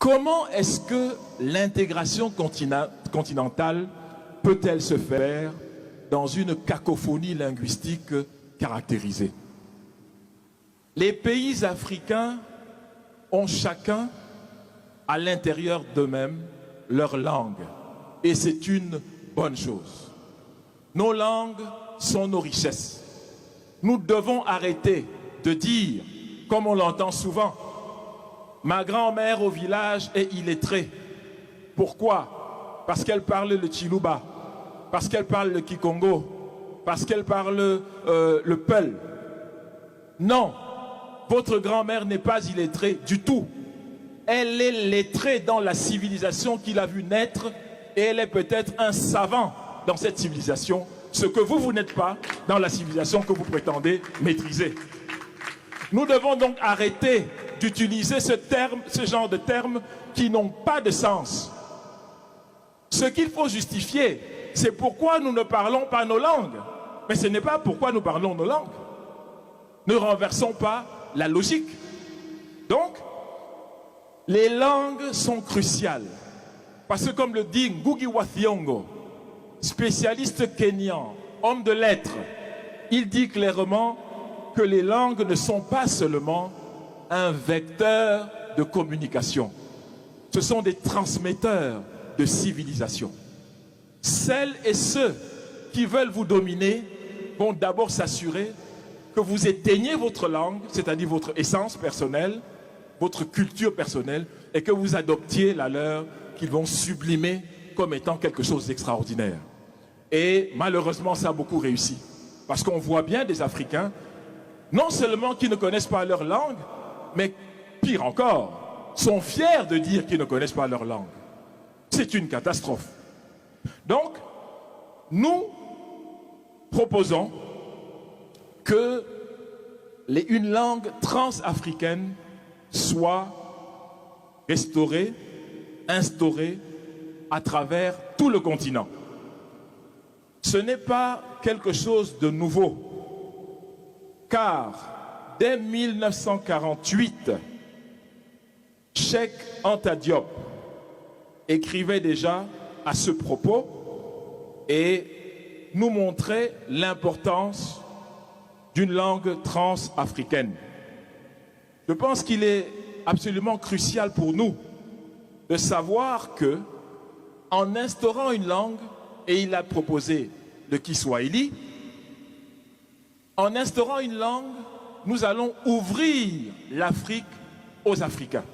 Comment est-ce que l'intégration continentale peut-elle se faire dans une cacophonie linguistique caractérisée? Les pays africains ont chacun, à l'intérieur d'eux-mêmes, leur langue. Et c'est une bonne chose. Nos langues sont nos richesses. Nous devons arrêter de dire, comme on l'entend souvent, ma grand-mère au village est illettrée. Pourquoi? Parce qu'elle parle le Chiluba, parce qu'elle parle le Kikongo, parce qu'elle parle le Peul. Non, votre grand-mère n'est pas illettrée du tout. Elle est lettrée dans la civilisation qu'il a vu naître et elle est peut-être un savant dans cette civilisation, ce que vous n'êtes pas dans la civilisation que vous prétendez maîtriser. Nous devons donc arrêter d'utiliser ce genre de termes qui n'ont pas de sens. Ce qu'il faut justifier, c'est pourquoi nous ne parlons pas nos langues. Mais ce n'est pas pourquoi nous parlons nos langues. Ne renversons pas la logique. Donc, les langues sont cruciales. Parce que comme le dit Ngugi wa Thiong'o, spécialiste kényan, homme de lettres, il dit clairement que les langues ne sont pas seulement un vecteur de communication. Ce sont des transmetteurs de civilisation. Celles et ceux qui veulent vous dominer vont d'abord s'assurer que vous éteignez votre langue, c'est-à-dire votre essence personnelle, votre culture personnelle, et que vous adoptiez la leur qu'ils vont sublimer comme étant quelque chose d'extraordinaire. Et malheureusement, ça a beaucoup réussi. Parce qu'on voit bien des Africains, non seulement qui ne connaissent pas leur langue, mais pire encore, sont fiers de dire qu'ils ne connaissent pas leur langue. C'est une catastrophe. Donc, nous proposons que une langue transafricaine soit restaurée, instaurée à travers tout le continent. Ce n'est pas quelque chose de nouveau, car dès 1948, Cheikh Anta Diop écrivait déjà à ce propos et nous montrait l'importance d'une langue transafricaine. Je pense qu'il est absolument crucial pour nous de savoir que, en instaurant une langue, et il a proposé le Kiswahili, en instaurant une langue, nous allons ouvrir l'Afrique aux Africains.